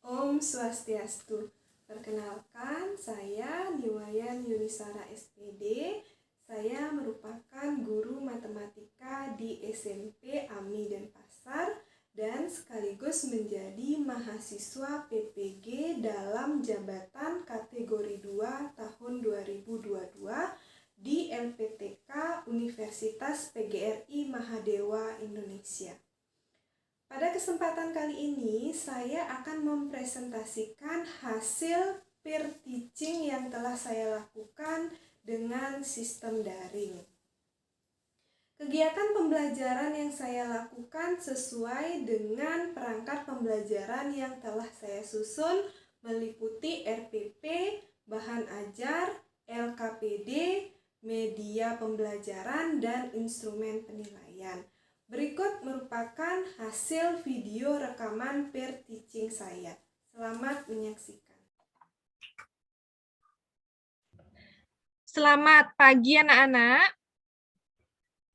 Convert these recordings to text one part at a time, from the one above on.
Om Swastiastu. Perkenalkan, saya Niwayan Yunisara SPD. Saya merupakan guru matematika di SMP Ami Denpasar dan sekaligus menjadi mahasiswa PPG dalam jabatan kategori 2 tahun 2022 di LPTK Universitas PGRI Mahadewa Indonesia. Pada kesempatan kali ini, saya akan mempresentasikan hasil peer teaching yang telah saya lakukan dengan sistem daring. Kegiatan pembelajaran yang saya lakukan sesuai dengan perangkat pembelajaran yang telah saya susun meliputi RPP, bahan ajar, LKPD, media pembelajaran, dan instrumen penilaian. Berikut merupakan hasil video rekaman peer teaching saya. Selamat menyaksikan. Selamat pagi anak-anak.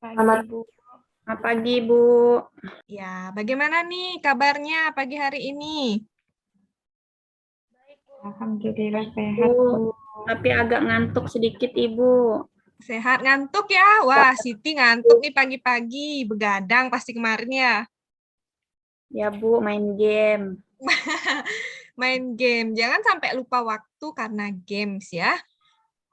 Selamat pagi, Bu. Ya, bagaimana nih kabarnya pagi hari ini? Alhamdulillah sehat, Bu. Tapi agak ngantuk sedikit, Ibu. Sehat, ngantuk ya? Wah, Siti ngantuk nih pagi-pagi. Begadang pasti kemarin ya. Ya, Bu, main game. Main game. Jangan sampai lupa waktu karena games ya.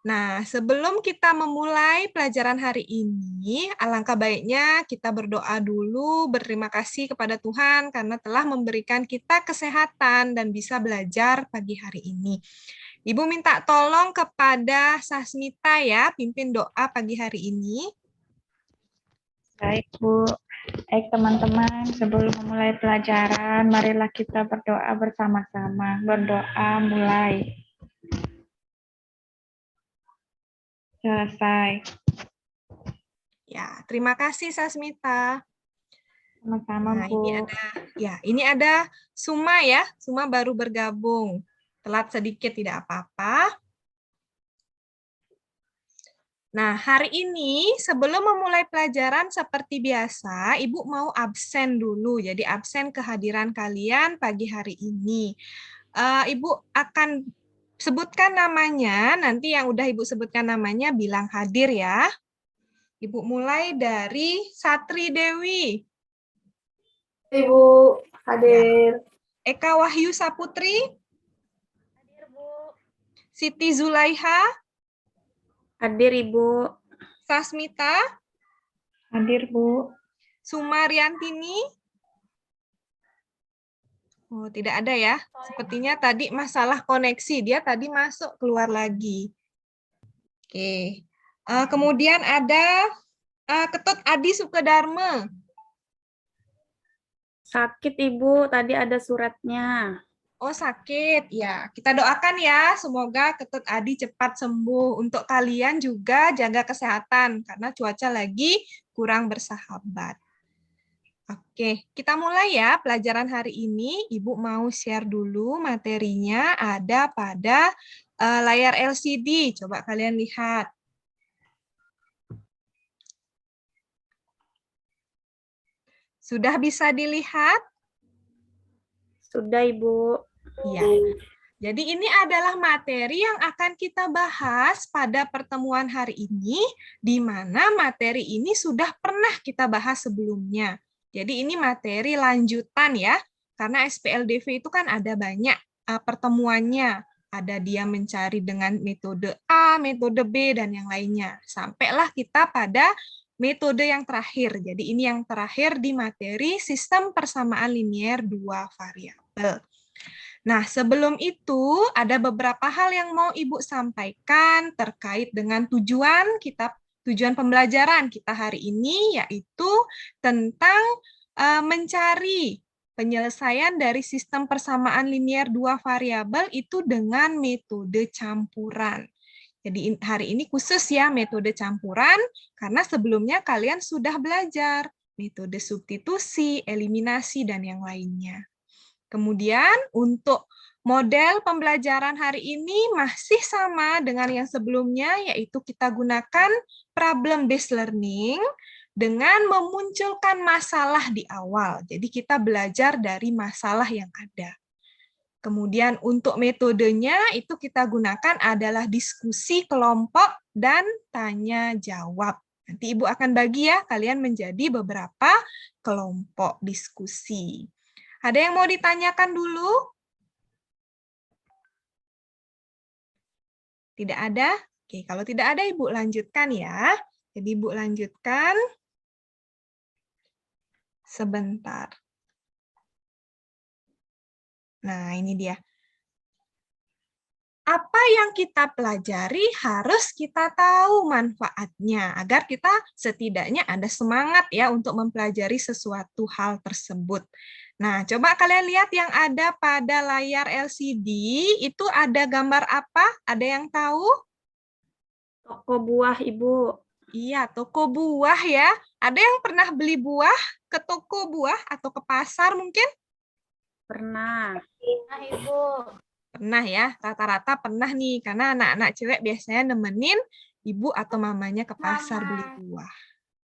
Nah, sebelum kita memulai pelajaran hari ini, alangkah baiknya kita berdoa dulu, berterima kasih kepada Tuhan karena telah memberikan kita kesehatan dan bisa belajar pagi hari ini. Ibu minta tolong kepada Sasmita ya, pimpin doa pagi hari ini. Baik, Bu. Baik, teman-teman, sebelum memulai pelajaran, marilah kita berdoa bersama-sama. Berdoa mulai. Selesai. Ya, terima kasih Sasmita. Sama-sama, Nah, Bu. ini ada Suma ya. Suma baru bergabung. Telat sedikit tidak apa-apa. Nah, hari ini sebelum memulai pelajaran seperti biasa, Ibu mau absen dulu. Jadi absen kehadiran kalian pagi hari ini. Ibu akan sebutkan namanya, nanti yang udah Ibu sebutkan namanya bilang hadir ya. Ibu mulai dari Satri Dewi. Ibu, hadir. Eka Wahyu Saputri. Hadir, Bu. Siti Zulaiha. Hadir, Ibu. Sasmita. Hadir, Bu. Sumariantini. Oh, tidak ada ya. Sepertinya tadi masalah koneksi. Dia tadi masuk, keluar lagi. Oke. Kemudian ada Ketut Adi Sukedarma. Sakit, Ibu. Tadi ada suratnya. Oh, sakit. Ya, kita doakan ya. Semoga Ketut Adi cepat sembuh. Untuk kalian juga jaga kesehatan karena cuaca lagi kurang bersahabat. Oke, kita mulai ya pelajaran hari ini. Ibu mau share dulu materinya ada pada layar LCD. Coba kalian lihat. Sudah bisa dilihat? Sudah, Ibu. Iya. Jadi ini adalah materi yang akan kita bahas pada pertemuan hari ini, di mana materi ini sudah pernah kita bahas sebelumnya. Jadi ini materi lanjutan ya, karena SPLDV itu kan ada banyak pertemuannya. Ada dia mencari dengan metode A, metode B, dan yang lainnya. Sampailah kita pada metode yang terakhir. Jadi ini yang terakhir di materi sistem persamaan linier dua variabel. Nah, sebelum itu ada beberapa hal yang mau Ibu sampaikan terkait dengan tujuan pembelajaran kita hari ini, yaitu tentang mencari penyelesaian dari sistem persamaan linier dua variabel itu dengan metode campuran. Jadi hari ini khusus ya metode campuran, karena sebelumnya kalian sudah belajar metode substitusi, eliminasi, dan yang lainnya. Kemudian untuk model pembelajaran hari ini masih sama dengan yang sebelumnya, yaitu kita gunakan problem-based learning dengan memunculkan masalah di awal. Jadi kita belajar dari masalah yang ada. Kemudian untuk metodenya itu kita gunakan adalah diskusi kelompok dan tanya jawab. Nanti Ibu akan bagi ya, kalian menjadi beberapa kelompok diskusi. Ada yang mau ditanyakan dulu? Tidak ada? Oke, kalau tidak ada Ibu lanjutkan ya. Jadi Ibu lanjutkan. Sebentar. Nah, ini dia. Apa yang kita pelajari harus kita tahu manfaatnya agar kita setidaknya ada semangat ya untuk mempelajari sesuatu hal tersebut. Nah, coba kalian lihat yang ada pada layar LCD, itu ada gambar apa? Ada yang tahu? Toko buah, Ibu. Iya, toko buah ya. Ada yang pernah beli buah ke toko buah atau ke pasar mungkin? Pernah. Nah, Ibu. Pernah ya, rata-rata pernah nih, karena anak-anak cewek biasanya nemenin ibu atau mamanya ke pasar beli buah.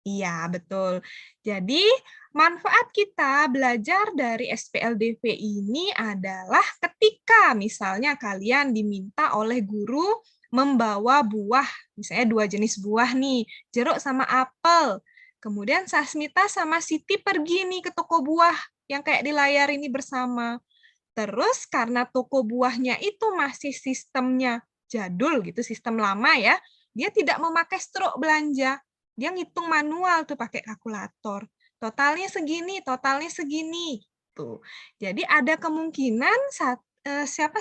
Iya, betul. Jadi, manfaat kita belajar dari SPLDV ini adalah ketika misalnya kalian diminta oleh guru membawa buah, misalnya 2 jenis buah nih, jeruk sama apel. Kemudian Sasmita sama Siti pergi nih ke toko buah yang kayak di layar ini bersama. Terus karena toko buahnya itu masih sistemnya jadul gitu, sistem lama ya, dia tidak memakai struk belanja. Dia ngitung manual tuh pakai kalkulator. Totalnya segini. Tuh. Jadi ada kemungkinan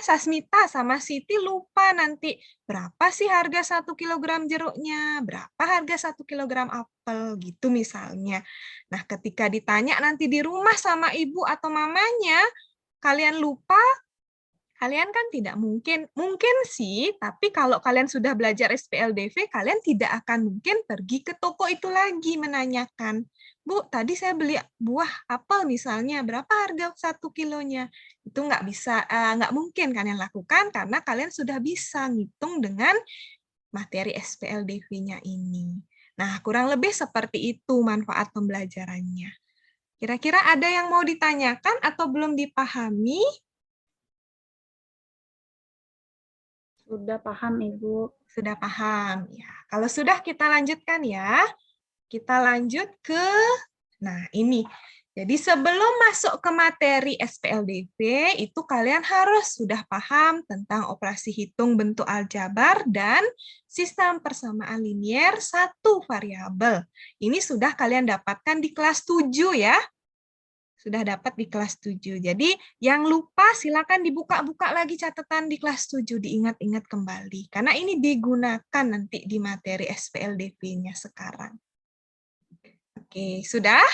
Sasmita sama Siti lupa nanti berapa sih harga 1 kilogram jeruknya, berapa harga 1 kilogram apel gitu misalnya. Nah, ketika ditanya nanti di rumah sama ibu atau mamanya, kalian lupa, kalian kan tidak mungkin sih, tapi kalau kalian sudah belajar SPLDV, kalian tidak akan mungkin pergi ke toko itu lagi menanyakan, Bu, tadi saya beli buah apel misalnya, berapa harga 1 kilonya? Itu nggak bisa, nggak mungkin kalian lakukan karena kalian sudah bisa ngitung dengan materi SPLDV-nya ini. Nah, kurang lebih seperti itu manfaat pembelajarannya. Kira-kira ada yang mau ditanyakan atau belum dipahami? Sudah paham, Ibu. Sudah paham. Ya, kalau sudah kita lanjutkan ya. Kita lanjut ke, nah ini. Jadi sebelum masuk ke materi SPLDV, itu kalian harus sudah paham tentang operasi hitung bentuk aljabar dan sistem persamaan linier satu variabel. Ini sudah kalian dapatkan di kelas 7 ya. Sudah dapat di kelas 7. Jadi yang lupa silakan dibuka-buka lagi catatan di kelas 7, diingat-ingat kembali. Karena ini digunakan nanti di materi SPLDV-nya sekarang. Oke, sudah?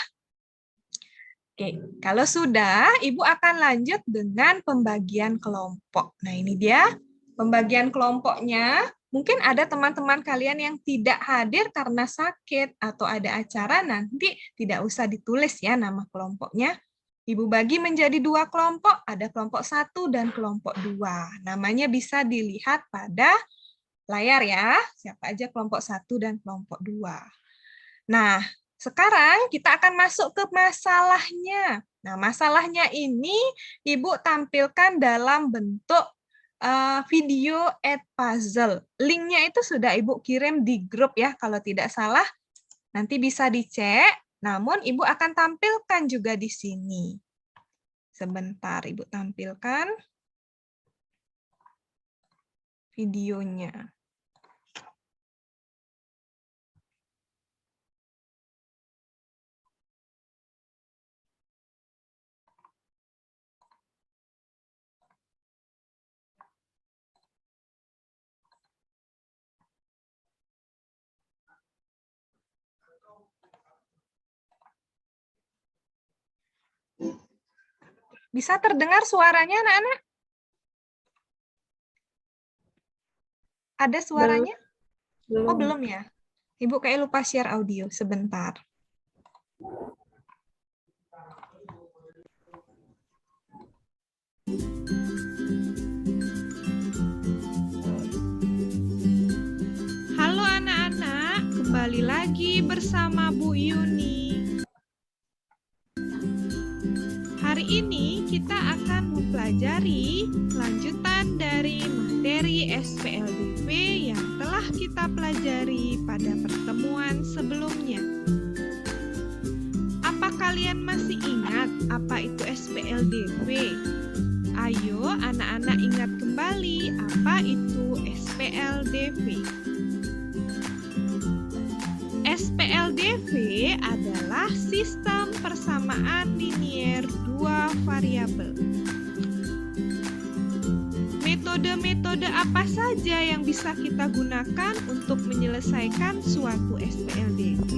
Oke, kalau sudah, Ibu akan lanjut dengan pembagian kelompok. Nah, ini dia pembagian kelompoknya. Mungkin ada teman-teman kalian yang tidak hadir karena sakit atau ada acara, nanti tidak usah ditulis ya nama kelompoknya. Ibu bagi menjadi 2 kelompok, ada kelompok 1 dan kelompok 2. Namanya bisa dilihat pada layar ya, siapa aja kelompok 1 dan kelompok 2. Nah, sekarang kita akan masuk ke masalahnya. Nah, masalahnya ini Ibu tampilkan dalam bentuk video Edpuzzle. Linknya itu sudah Ibu kirim di grup ya, kalau tidak salah. Nanti bisa dicek, namun Ibu akan tampilkan juga di sini. Sebentar, Ibu tampilkan videonya. Bisa terdengar suaranya, anak-anak? Ada suaranya? Belum. Oh, belum ya? Ibu kayak lupa share audio. Sebentar. Halo anak-anak, kembali lagi bersama Bu Yuni. Hari ini kita akan mempelajari pelajari lanjutan dari materi SPLDP yang telah kita pelajari pada pertemuan sebelumnya. Apa kalian masih ingat apa itu SPLDP? Ayo anak-anak ingat kembali apa itu SPLDP. SPLDV adalah sistem persamaan linier dua variabel. Metode-metode apa saja yang bisa kita gunakan untuk menyelesaikan suatu SPLDV?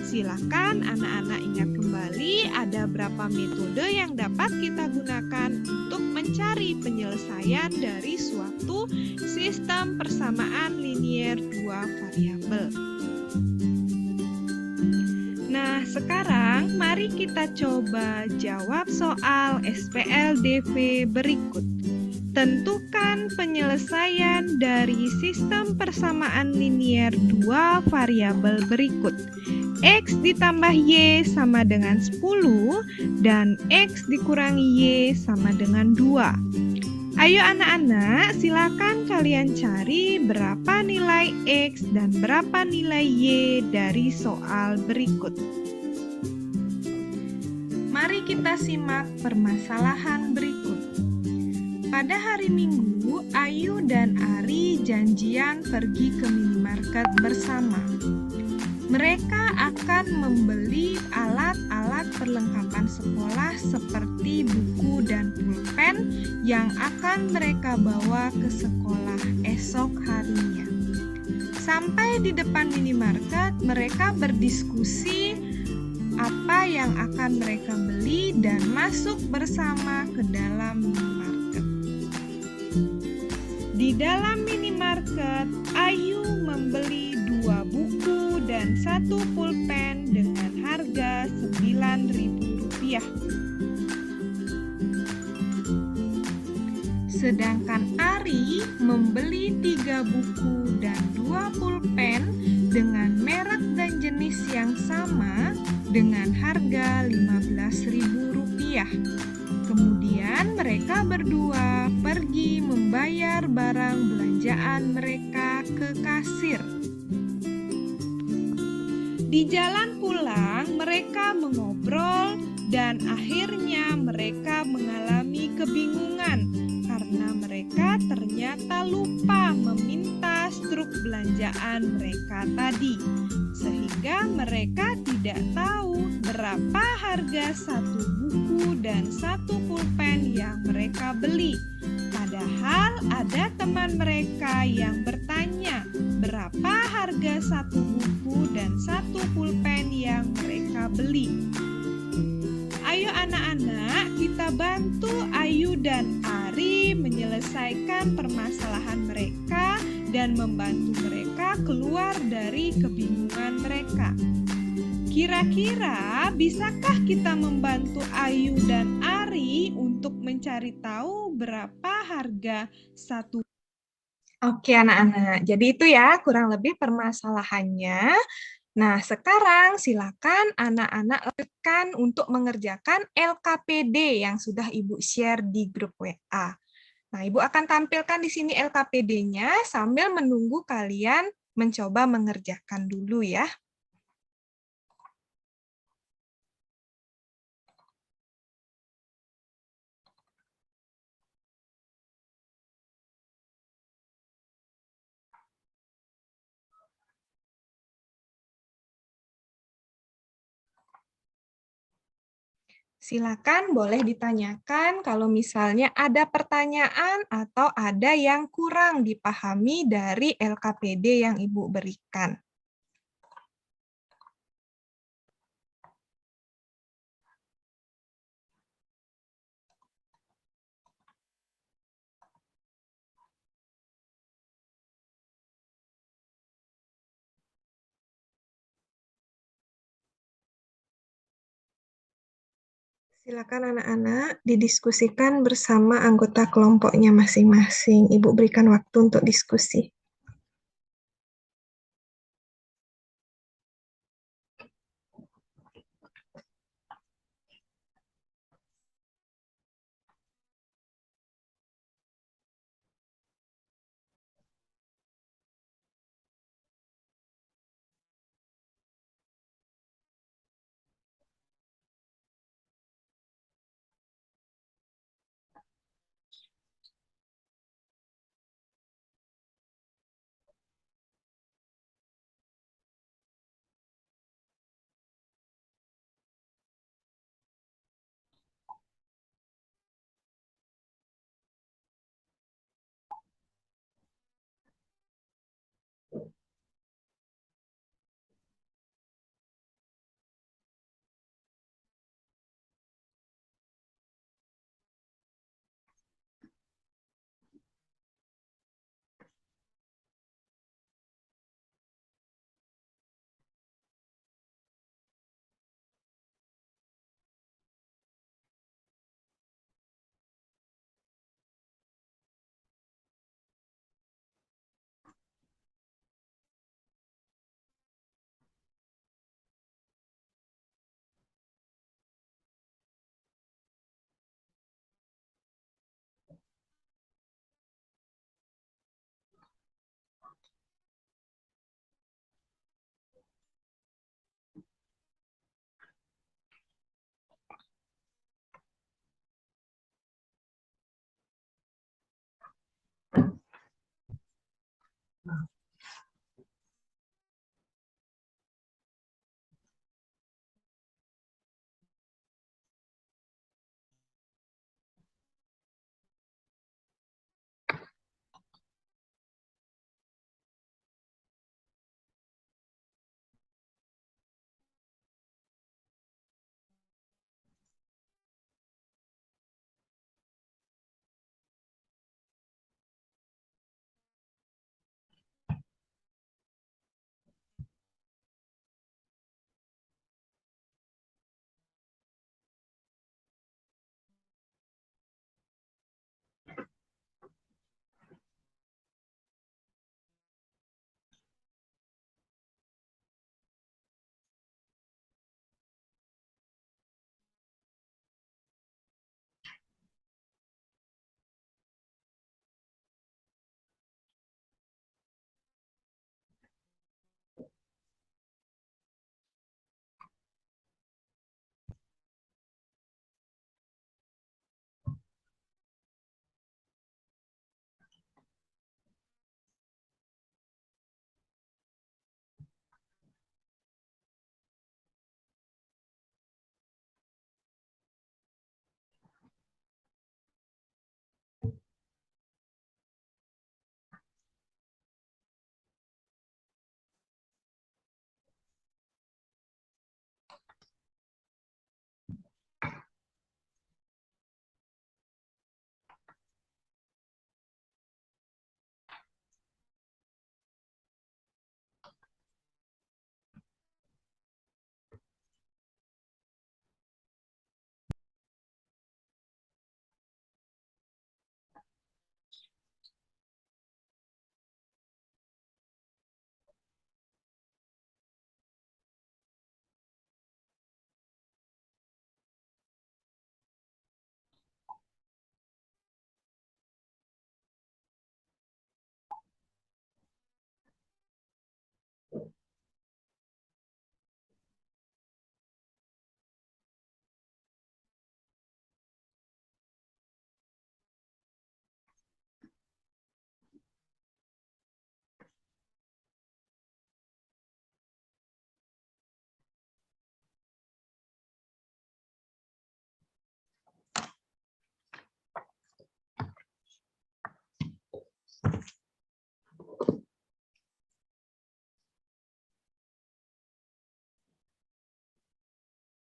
Silakan anak-anak ingat kembali ada berapa metode yang dapat kita gunakan untuk mencari penyelesaian dari suatu sistem persamaan linier dua variabel. Nah, sekarang mari kita coba jawab soal SPLDV berikut. Tentukan penyelesaian dari sistem persamaan linier dua variabel berikut. X ditambah Y sama dengan 10 dan X dikurangi Y sama dengan 2. Ayo anak-anak, silakan kalian cari berapa nilai X dan berapa nilai Y dari soal berikut. Mari kita simak permasalahan berikut. Pada hari Minggu, Ayu dan Ari janjian pergi ke minimarket bersama. Mereka akan membeli alat-alat perlengkapan sekolah seperti buku dan pulpen yang akan mereka bawa ke sekolah esok harinya. Sampai di depan minimarket, mereka berdiskusi apa yang akan mereka beli dan masuk bersama ke dalam minimarket. Di dalam minimarket, Ayu membeli 2 buku dan 1 pulpen dengan harga Rp9.000. Sedangkan Ari membeli 3 buku dan 2 pulpen dengan merek dan jenis yang sama dengan harga Rp15.000. Kemudian mereka berdua pergi membayar barang belanjaan mereka ke kasir. Di jalan pulang, mereka mengobrol dan akhirnya mereka mengalami kebingungan karena mereka ternyata lupa meminta struk belanjaan mereka tadi. Sehingga mereka tidak tahu berapa harga 1 buku dan 1 pulpen yang mereka beli. Padahal ada teman mereka yang bertanya berapa harga 1 buku dan 1 pulpen yang mereka beli. Ayo anak-anak, kita bantu Ayu dan Ari menyelesaikan permasalahan mereka dan membantu mereka keluar dari kebingungan mereka. Kira-kira bisakah kita membantu Ayu dan Ari untuk mencari tahu berapa harga 1? Oke anak-anak, jadi itu ya kurang lebih permasalahannya. Nah, sekarang silakan anak-anak lakukan untuk mengerjakan LKPD yang sudah Ibu share di grup WA. Nah, Ibu akan tampilkan di sini LKPD-nya sambil menunggu kalian mencoba mengerjakan dulu ya. Silakan boleh ditanyakan kalau misalnya ada pertanyaan atau ada yang kurang dipahami dari LKPD yang Ibu berikan. Silakan anak-anak didiskusikan bersama anggota kelompoknya masing-masing. Ibu berikan waktu untuk diskusi.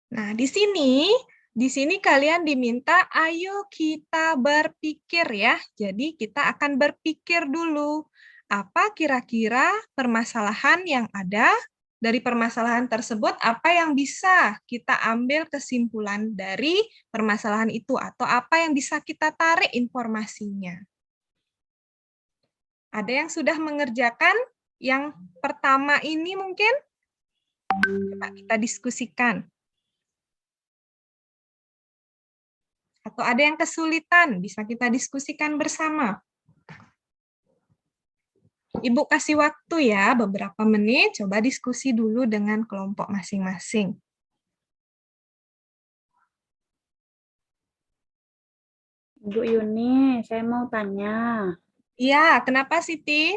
Nah, di sini kalian diminta ayo kita berpikir ya. Jadi kita akan berpikir dulu apa kira-kira permasalahan yang ada. Dari permasalahan tersebut apa yang bisa kita ambil kesimpulan dari permasalahan itu atau apa yang bisa kita tarik informasinya. Ada yang sudah mengerjakan yang pertama ini mungkin? Coba kita diskusikan. Atau ada yang kesulitan, bisa kita diskusikan bersama. Ibu kasih waktu ya, beberapa menit, coba diskusi dulu dengan kelompok masing-masing. Bu Yuni, saya mau tanya. Iya, kenapa Siti?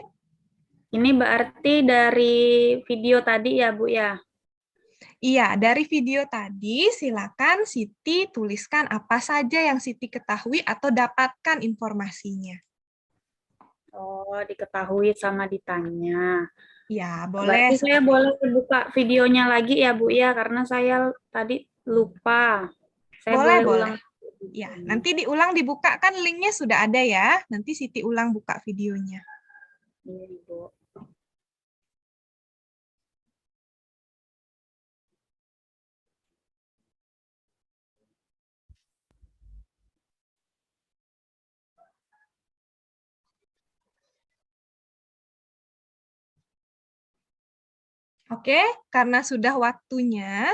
Ini berarti dari video tadi ya, Bu ya? Iya, dari video tadi silakan Siti tuliskan apa saja yang Siti ketahui atau dapatkan informasinya. Oh, diketahui sama ditanya. Ya, boleh. Berarti saya boleh buka videonya lagi ya, Bu ya, karena saya tadi lupa. Saya Boleh, boleh boleh. ulang. Ya, nanti diulang dibuka kan linknya sudah ada ya. Nanti Siti ulang buka videonya. Iya, Bu. Oke, karena sudah waktunya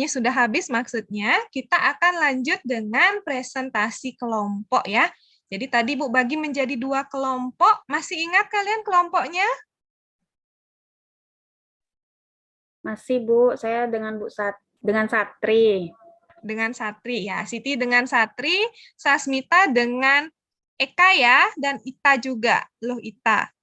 sudah habis maksudnya, kita akan lanjut dengan presentasi kelompok ya. Jadi tadi Bu bagi menjadi 2 kelompok, masih ingat kalian kelompoknya? Masih, Bu. Saya dengan dengan Satri. Dengan Satri ya, Siti dengan Satri, Sasmita dengan Eka ya, dan Ita juga, Loh Ita.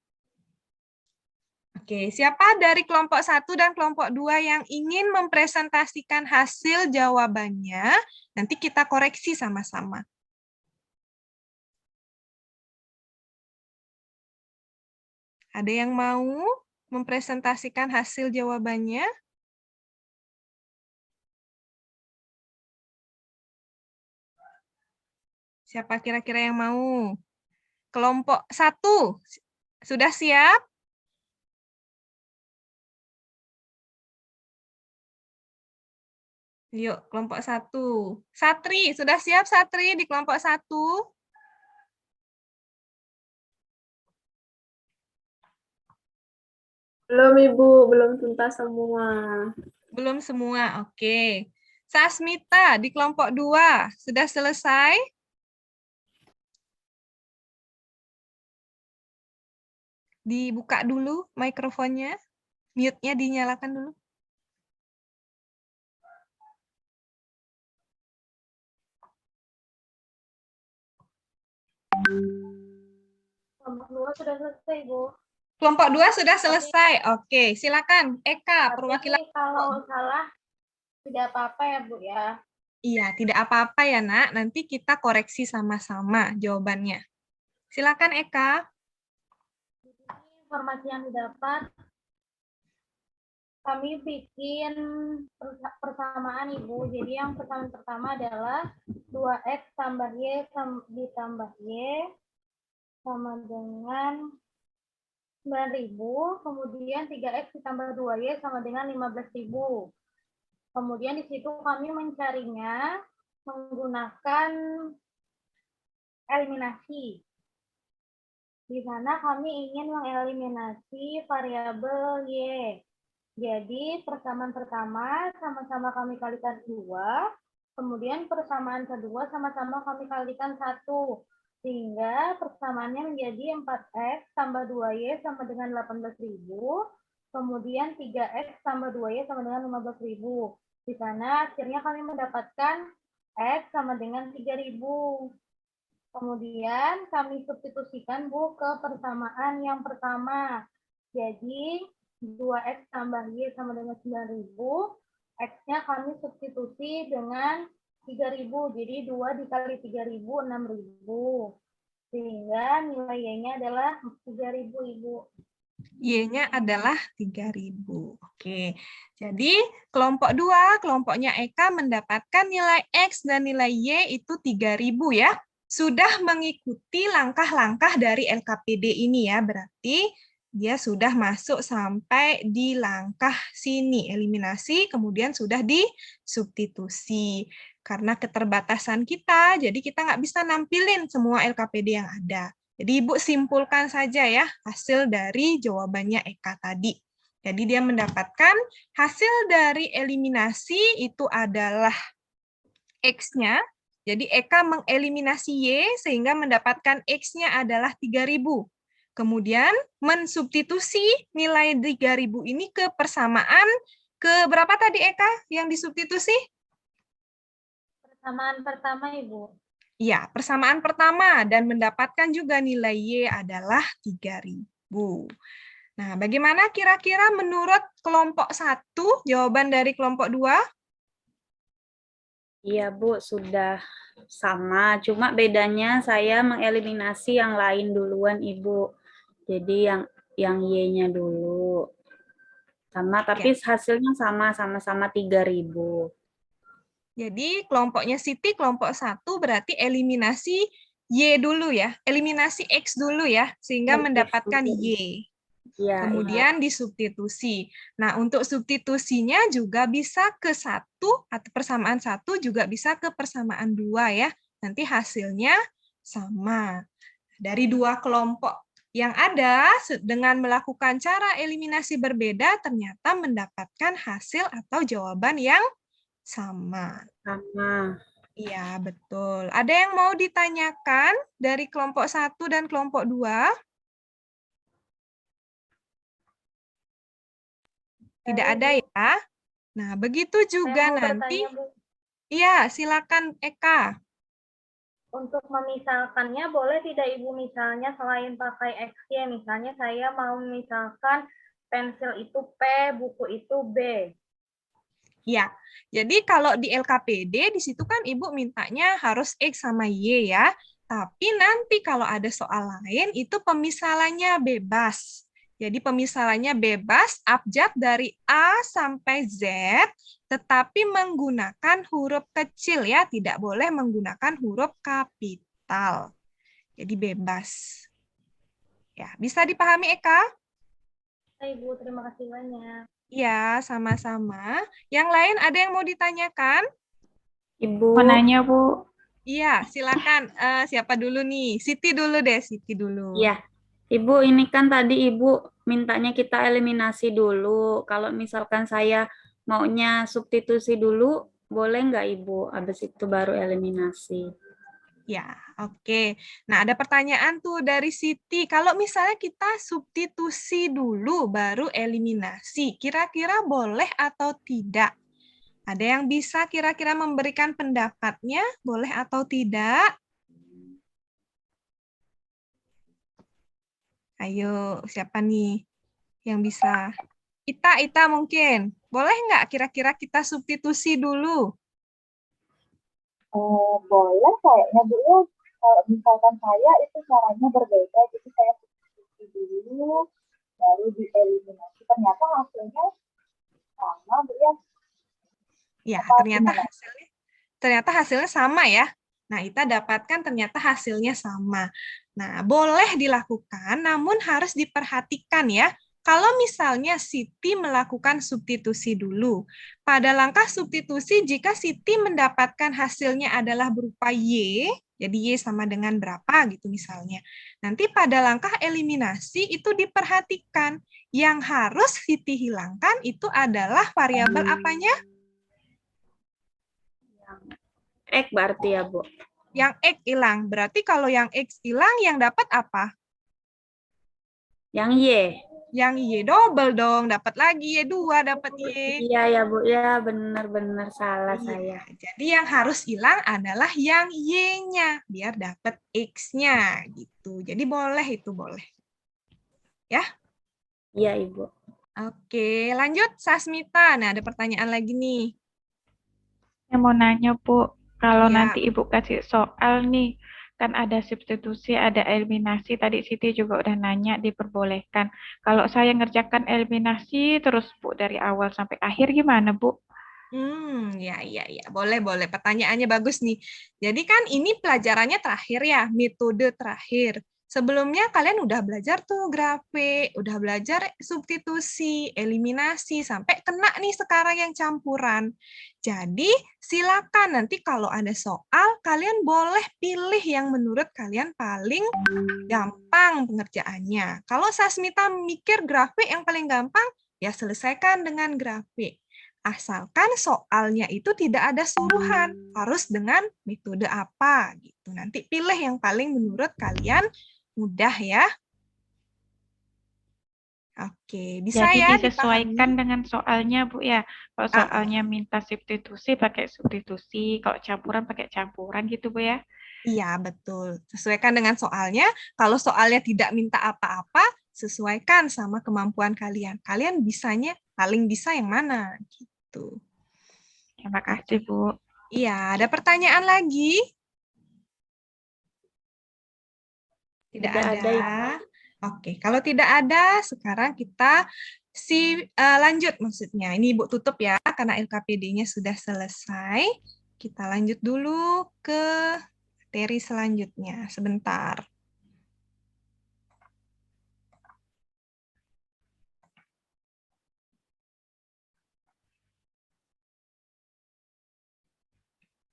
Oke, siapa dari kelompok 1 dan kelompok 2 yang ingin mempresentasikan hasil jawabannya? Nanti kita koreksi sama-sama. Ada yang mau mempresentasikan hasil jawabannya? Siapa kira-kira yang mau? Kelompok 1, sudah siap? Yuk, kelompok 1. Satri, sudah siap Satri di kelompok 1? Belum Ibu, belum tuntas semua. Belum semua, oke. Sasmita di kelompok 2, sudah selesai? Dibuka dulu mikrofonnya, mute-nya dinyalakan dulu. Kelompok 2 sudah selesai, Bu. Kelompok 2 sudah selesai. Oke, silakan Eka, perwakilan. Kalau salah tidak apa-apa ya, Bu ya. Iya, tidak apa-apa ya, Nak. Nanti kita koreksi sama-sama jawabannya. Silakan Eka. Ini informasi yang didapat, kami bikin persamaan Ibu. Jadi yang persamaan pertama adalah 2X tambah Y ditambah Y sama dengan 9.000, kemudian 3X ditambah 2Y sama dengan 15.000. Kemudian di situ kami mencarinya menggunakan eliminasi. Di sana kami ingin mengeliminasi variabel Y. Jadi persamaan pertama sama-sama kami kalikan 2, kemudian persamaan kedua sama-sama kami kalikan 1. Sehingga persamaannya menjadi 4X tambah 2Y sama dengan 18.000, kemudian 3X tambah 2Y sama dengan 15.000. Di sana akhirnya kami mendapatkan X sama dengan 3.000. Kemudian kami substitusikan, Bu, ke persamaan yang pertama. Jadi 2X tambah Y sama dengan 9.000, X-nya kami substitusi dengan 3.000. Jadi 2 dikali 3.000, 6.000. Sehingga nilai Y-nya adalah 3.000, Ibu. Y-nya adalah 3.000. Oke, jadi kelompok 2, kelompoknya Eka mendapatkan nilai X dan nilai Y itu 3.000 ya. Sudah mengikuti langkah-langkah dari LKPD ini ya, berarti dia sudah masuk sampai di langkah sini, eliminasi, kemudian sudah disubstitusi. Karena keterbatasan kita, jadi kita nggak bisa nampilin semua LKPD yang ada. Jadi Ibu simpulkan saja ya hasil dari jawabannya Eka tadi. Jadi dia mendapatkan hasil dari eliminasi itu adalah X-nya. Jadi Eka mengeliminasi Y sehingga mendapatkan X-nya adalah 3.000. Kemudian mensubstitusi nilai 3.000 ini ke persamaan ke berapa tadi Eka yang disubstitusi? Persamaan pertama, Ibu. Ya, persamaan pertama dan mendapatkan juga nilai Y adalah 3.000. Nah, bagaimana kira-kira menurut kelompok 1 jawaban dari kelompok 2? Iya, Bu, sudah sama. Cuma bedanya saya mengeliminasi yang lain duluan, Ibu. Jadi yang Y-nya dulu. Sama, tapi hasilnya sama-sama 3.000. Jadi kelompoknya Siti, kelompok 1 berarti eliminasi Y dulu ya, eliminasi X dulu ya, sehingga mendapatkan Y. Ya, Kemudian disubstitusi. Nah, untuk substitusinya juga bisa ke 1 atau persamaan 1 juga bisa ke persamaan 2 ya. Nanti hasilnya sama. Dari dua kelompok yang ada dengan melakukan cara eliminasi berbeda ternyata mendapatkan hasil atau jawaban yang sama. sama. Iya, betul. Ada yang mau ditanyakan dari kelompok 1 dan kelompok 2? Tidak ada ya? Nah, begitu juga nanti. Iya, silakan Eka. Untuk memisalkannya, boleh tidak Ibu misalnya selain pakai XY, misalnya saya mau misalkan pensil itu P, buku itu B. Ya, jadi kalau di LKPD di situ kan Ibu mintanya harus X sama Y ya. Tapi nanti kalau ada soal lain itu pemisalannya bebas. Jadi pemisalannya bebas, abjad dari A sampai Z, tetapi menggunakan huruf kecil ya, tidak boleh menggunakan huruf kapital. Jadi bebas. Ya, bisa dipahami Eka? Ibu, terima kasih banyak. Ya, sama-sama. Yang lain ada yang mau ditanyakan? Ibu. Mau nanya, Bu. Iya, silakan. Siapa dulu nih? Siti dulu deh, Siti dulu. Iya, Ibu, ini kan tadi Ibu mintanya kita eliminasi dulu. Kalau misalkan saya maunya substitusi dulu, boleh nggak Ibu? Habis itu baru eliminasi. Ya, oke. Nah, ada pertanyaan tuh dari Siti. Kalau misalnya kita substitusi dulu, baru eliminasi, kira-kira boleh atau tidak? Ada yang bisa kira-kira memberikan pendapatnya, boleh atau tidak? Ayo, siapa nih yang bisa? Ita mungkin. Boleh nggak kira-kira kita substitusi dulu? Boleh kayaknya Bu ya. Kalau misalkan saya itu caranya berbeda, jadi saya substitusi dulu, baru dieliminasi. Ternyata hasilnya sama Bu ya. Ya, Apa ternyata gimana? hasilnya sama ya. Nah, kita dapatkan ternyata hasilnya sama. Nah, boleh dilakukan, namun harus diperhatikan ya. Kalau misalnya Siti melakukan substitusi dulu, pada langkah substitusi jika Siti mendapatkan hasilnya adalah berupa Y, jadi Y sama dengan berapa gitu misalnya. Nanti pada langkah eliminasi itu diperhatikan. Yang harus Siti hilangkan itu adalah variabel apanya? X berarti ya, Bu. Yang X hilang. Berarti kalau yang X hilang, yang dapat apa? Yang Y. Yang Y double dong. Dapat lagi Y2, dapat Y. Iya ya, Bu. Ya, benar-benar salah Iya. saya. Jadi yang harus hilang adalah yang Y-nya. Biar dapat X-nya. Gitu. Jadi boleh itu, boleh. Ya. Iya, Ibu. Oke, lanjut Sasmita. Nah, ada pertanyaan lagi nih. Yang mau nanya, Bu. Kalau Ya. nanti Ibu kasih soal nih, kan ada substitusi, ada eliminasi. Tadi Siti juga udah nanya, diperbolehkan. Kalau saya ngerjakan eliminasi terus, Bu, dari awal sampai akhir gimana, Bu? Ya. Boleh. Pertanyaannya bagus nih. Jadi kan ini pelajarannya terakhir ya, metode terakhir. Sebelumnya kalian udah belajar tuh grafik, udah belajar substitusi, eliminasi, sampai kena nih sekarang yang campuran. Jadi silakan nanti kalau ada soal, kalian boleh pilih yang menurut kalian paling gampang pengerjaannya. Kalau Sasmita mikir grafik yang paling gampang, ya selesaikan dengan grafik. Asalkan soalnya itu tidak ada suruhan, harus dengan metode apa gitu. Nanti pilih yang paling menurut kalian mudah ya. Oke, bisa Jadi ya disesuaikan dipahami? dengan soalnya, Bu, ya. Kalau soalnya minta substitusi, pakai substitusi. Kalau campuran, pakai campuran gitu, Bu, ya. Iya, betul. Sesuaikan dengan soalnya. Kalau soalnya tidak minta apa-apa, sesuaikan sama kemampuan kalian. Kalian bisanya paling bisa yang mana gitu. Terima kasih, Bu. Iya, ada pertanyaan lagi? Tidak ada. Oke, kalau tidak ada, sekarang kita lanjut maksudnya. Ini Ibu tutup ya, karena LKPD-nya sudah selesai. Kita lanjut dulu ke materi selanjutnya. Sebentar.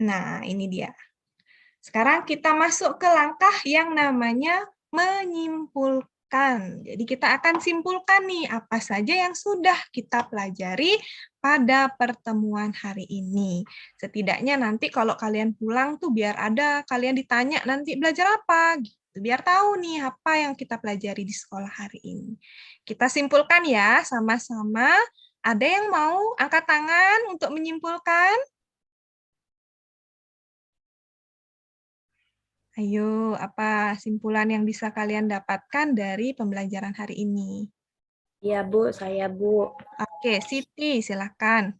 Nah, ini dia. Sekarang kita masuk ke langkah yang namanya menyimpulkan. Jadi kita akan simpulkan nih apa saja yang sudah kita pelajari pada pertemuan hari ini. Setidaknya nanti kalau kalian pulang tuh biar ada kalian ditanya nanti belajar apa gitu. Biar tahu nih apa yang kita pelajari di sekolah hari ini. Kita simpulkan ya sama-sama. Ada yang mau angkat tangan untuk menyimpulkan? Ayo, apa simpulan yang bisa kalian dapatkan dari pembelajaran hari ini? Iya, Bu, saya, Bu. Oke, Siti, silakan.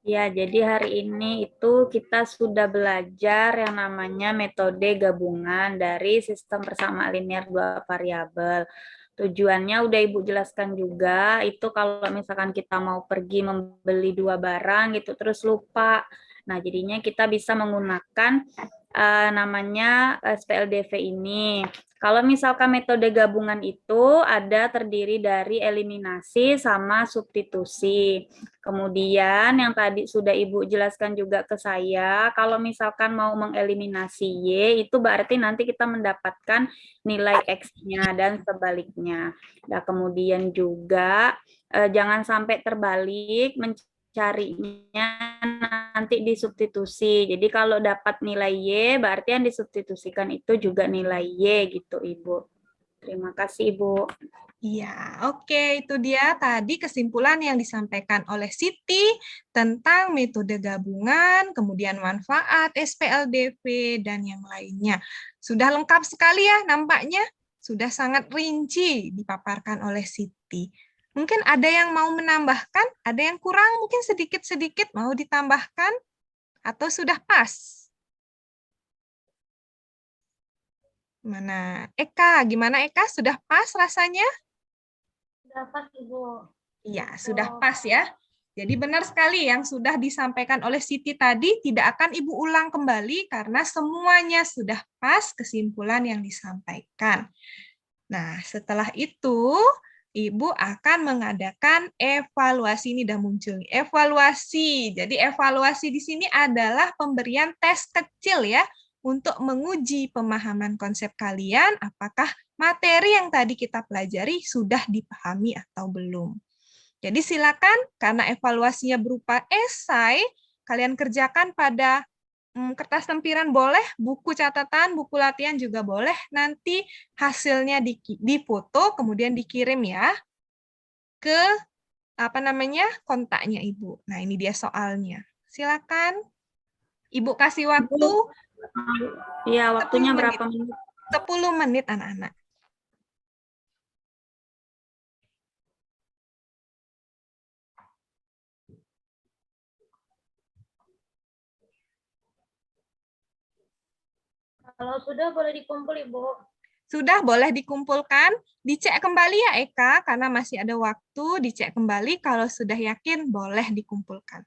Ya, jadi hari ini itu kita sudah belajar yang namanya metode gabungan dari sistem persamaan linear dua variabel. Tujuannya udah Ibu jelaskan juga, itu kalau misalkan kita mau pergi membeli dua barang gitu terus lupa. Nah, jadinya kita bisa menggunakan namanya SPLDV ini. Kalau misalkan metode gabungan itu ada terdiri dari eliminasi sama substitusi. Kemudian yang tadi sudah Ibu jelaskan juga ke saya, kalau misalkan mau mengeliminasi Y, itu berarti nanti kita mendapatkan nilai X-nya dan sebaliknya. Nah, kemudian juga jangan sampai terbalik, mencarinya nanti disubstitusi. Jadi kalau dapat nilai Y, berarti yang disubstitusikan itu juga nilai Y gitu, Ibu. Terima kasih, Ibu. Iya, oke, itu dia tadi kesimpulan yang disampaikan oleh Siti tentang metode gabungan, kemudian manfaat SPLDV, dan yang lainnya. Sudah lengkap sekali ya nampaknya, sudah sangat rinci dipaparkan oleh Siti. Mungkin ada yang mau menambahkan, ada yang kurang, mungkin sedikit-sedikit mau ditambahkan, atau sudah pas? Mana? Eka, gimana Eka? Sudah pas rasanya? Sudah pas, Ibu. Iya, sudah pas ya. Jadi benar sekali yang sudah disampaikan oleh Siti tadi tidak akan Ibu ulang kembali karena semuanya sudah pas kesimpulan yang disampaikan. Nah, setelah itu Ibu akan mengadakan evaluasi. Ini sudah muncul. Evaluasi. Jadi evaluasi di sini adalah pemberian tes kecil ya untuk menguji pemahaman konsep kalian apakah materi yang tadi kita pelajari sudah dipahami atau belum. Jadi silakan, karena evaluasinya berupa esai, kalian kerjakan pada kertas lempiran boleh, buku catatan, buku latihan juga boleh. Nanti hasilnya difoto, kemudian dikirim ya ke kontaknya Ibu. Nah, ini dia soalnya. Silakan. Ibu kasih waktu. Iya, waktunya 10 menit. berapa menit? 10 menit anak-anak. Kalau sudah boleh dikumpul, Ibu. Sudah boleh dikumpulkan, dicek kembali ya Eka, karena masih ada waktu, dicek kembali, kalau sudah yakin boleh dikumpulkan.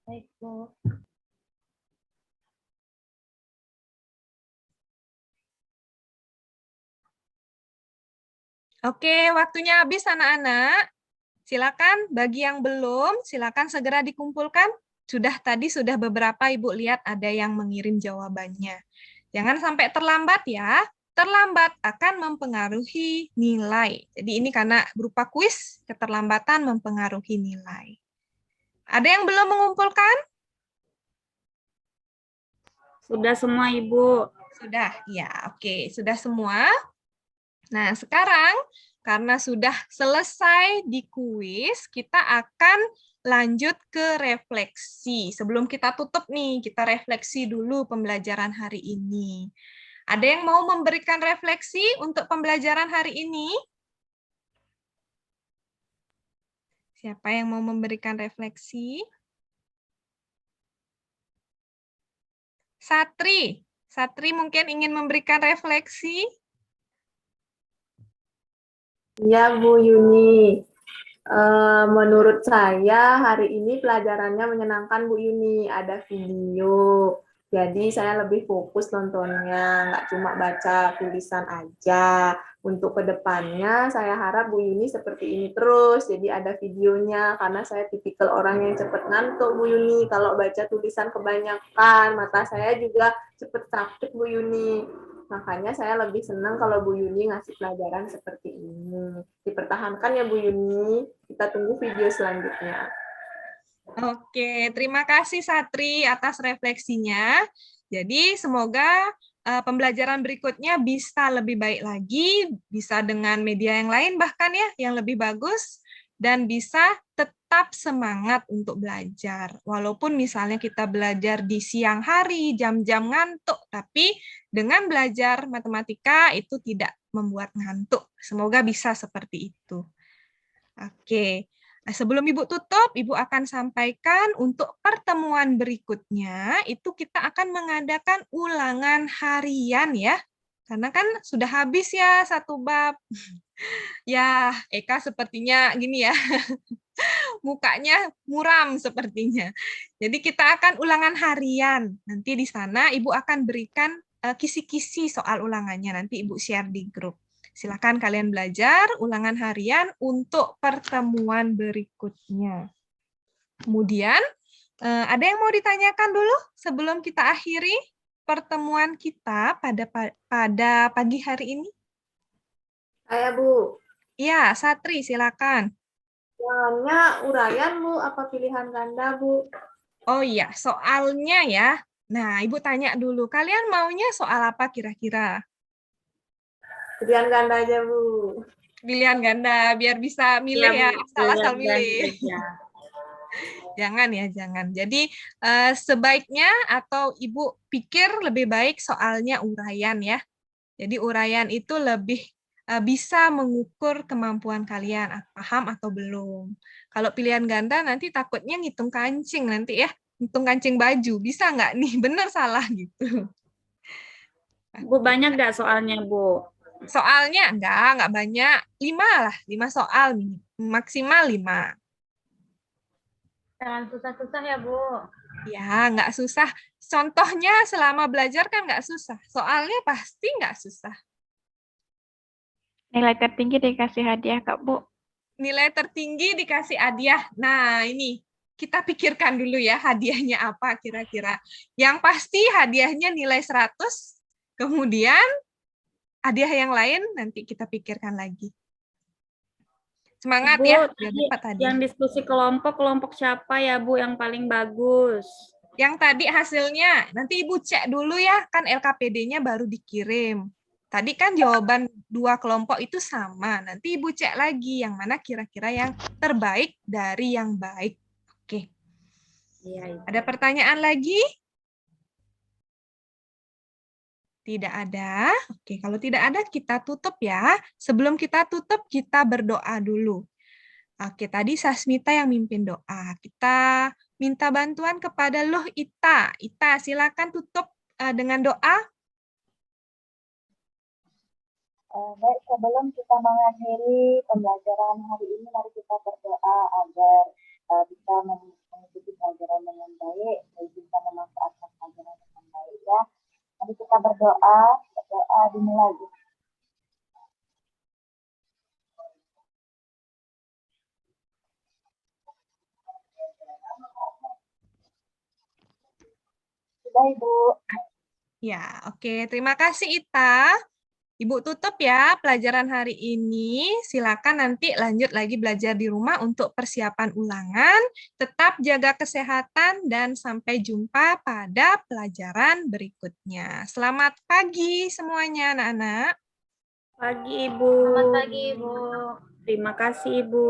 Baik, Bu. Oke, waktunya habis anak-anak. Silakan, bagi yang belum, silakan segera dikumpulkan. Tadi sudah beberapa Ibu lihat ada yang mengirim jawabannya. Jangan sampai terlambat ya. Terlambat akan mempengaruhi nilai. Jadi ini karena berupa kuis, keterlambatan mempengaruhi nilai. Ada yang belum mengumpulkan? Sudah semua, Ibu. Sudah, ya oke. Sudah semua. Nah, sekarang karena sudah selesai di kuis, kita akan lanjut ke refleksi. Sebelum kita tutup nih, kita refleksi dulu pembelajaran hari ini. Ada yang mau memberikan refleksi untuk pembelajaran hari ini? Siapa yang mau memberikan refleksi? Satri. Satri mungkin ingin memberikan refleksi? Ya, Bu Yuni. Menurut saya hari ini pelajarannya menyenangkan, Bu Yuni. Ada video, jadi saya lebih fokus nontonnya, nggak cuma baca tulisan aja. Untuk kedepannya saya harap Bu Yuni seperti ini terus, jadi ada videonya, karena saya tipikal orang yang cepat ngantuk, Bu Yuni. Kalau baca tulisan kebanyakan, mata saya juga cepat sakit, Bu Yuni. Makanya saya lebih senang kalau Bu Yuni ngasih pelajaran seperti ini. Dipertahankan ya Bu Yuni. Kita tunggu video selanjutnya. Oke, terima kasih Satri atas refleksinya. Jadi semoga pembelajaran berikutnya bisa lebih baik lagi, bisa dengan media yang lain bahkan ya, yang lebih bagus, dan bisa tetap semangat untuk belajar. Walaupun misalnya kita belajar di siang hari, jam-jam ngantuk, tapi dengan belajar matematika itu tidak membuat ngantuk. Semoga bisa seperti itu. Oke. Nah, sebelum Ibu tutup, Ibu akan sampaikan untuk pertemuan berikutnya, itu kita akan mengadakan ulangan harian ya. Karena kan sudah habis ya satu bab. Ya, Eka sepertinya gini ya, mukanya muram sepertinya. Jadi kita akan ulangan harian. Nanti di sana Ibu akan berikan kisi-kisi soal ulangannya. Nanti Ibu share di grup. Silakan kalian belajar ulangan harian untuk pertemuan berikutnya. Kemudian, ada yang mau ditanyakan dulu sebelum kita akhiri pertemuan kita pada pagi hari ini? Saya, Bu. Ya, Satri, silakan. Soalnya uraian, Bu, apa pilihan ganda, Bu? Oh iya, soalnya ya. Nah, Ibu tanya dulu, kalian maunya soal apa kira-kira? Pilihan ganda aja, Bu. Pilihan ganda, biar bisa milih ya, asal-asal milih. Ya. Jangan ya, jangan. Jadi sebaiknya atau Ibu pikir lebih baik soalnya uraian ya. Jadi uraian itu lebih bisa mengukur kemampuan kalian, paham atau belum. Kalau pilihan ganda nanti takutnya ngitung kancing nanti ya, ngitung kancing baju. Bisa nggak nih, benar salah gitu. Bu, banyak nggak soalnya, Bu? Soalnya enggak banyak. 5 lah, 5 soal. Maksimal 5. Jangan susah-susah ya, Bu. Ya, nggak susah. Contohnya selama belajar kan nggak susah. Soalnya pasti nggak susah. Nilai tertinggi dikasih hadiah, Kak, Bu. Nilai tertinggi dikasih hadiah. Nah, ini kita pikirkan dulu ya hadiahnya apa kira-kira. Yang pasti hadiahnya nilai 100, kemudian hadiah yang lain nanti kita pikirkan lagi. Semangat Bu, ya, biar dapat hadiah. yang diskusi kelompok siapa ya, Bu, yang paling bagus? Yang tadi hasilnya, nanti Ibu cek dulu ya, kan LKPD-nya baru dikirim. Tadi kan jawaban 2 kelompok itu sama. Nanti Ibu cek lagi yang mana kira-kira yang terbaik dari yang baik. Oke. Iya. Ada pertanyaan lagi? Tidak ada. Oke, kalau tidak ada kita tutup ya. Sebelum kita tutup, kita berdoa dulu. Oke, tadi Sasmita yang mimpin doa. Kita minta bantuan kepada Luh Ita. Ita, silakan tutup dengan doa. Baik, sebelum kita mengakhiri pembelajaran hari ini, mari kita berdoa agar bisa mengikuti pelajaran dengan baik dan bisa memanfaatkan pelajaran dengan baik ya. Mari kita berdoa dimulai. Sudah, Ibu. Ya, oke. Terima kasih Ita. Ibu tutup ya pelajaran hari ini. Silakan nanti lanjut lagi belajar di rumah untuk persiapan ulangan. Tetap jaga kesehatan dan sampai jumpa pada pelajaran berikutnya. Selamat pagi semuanya anak-anak. Pagi, Ibu. Selamat pagi, Bu. Terima kasih, Ibu.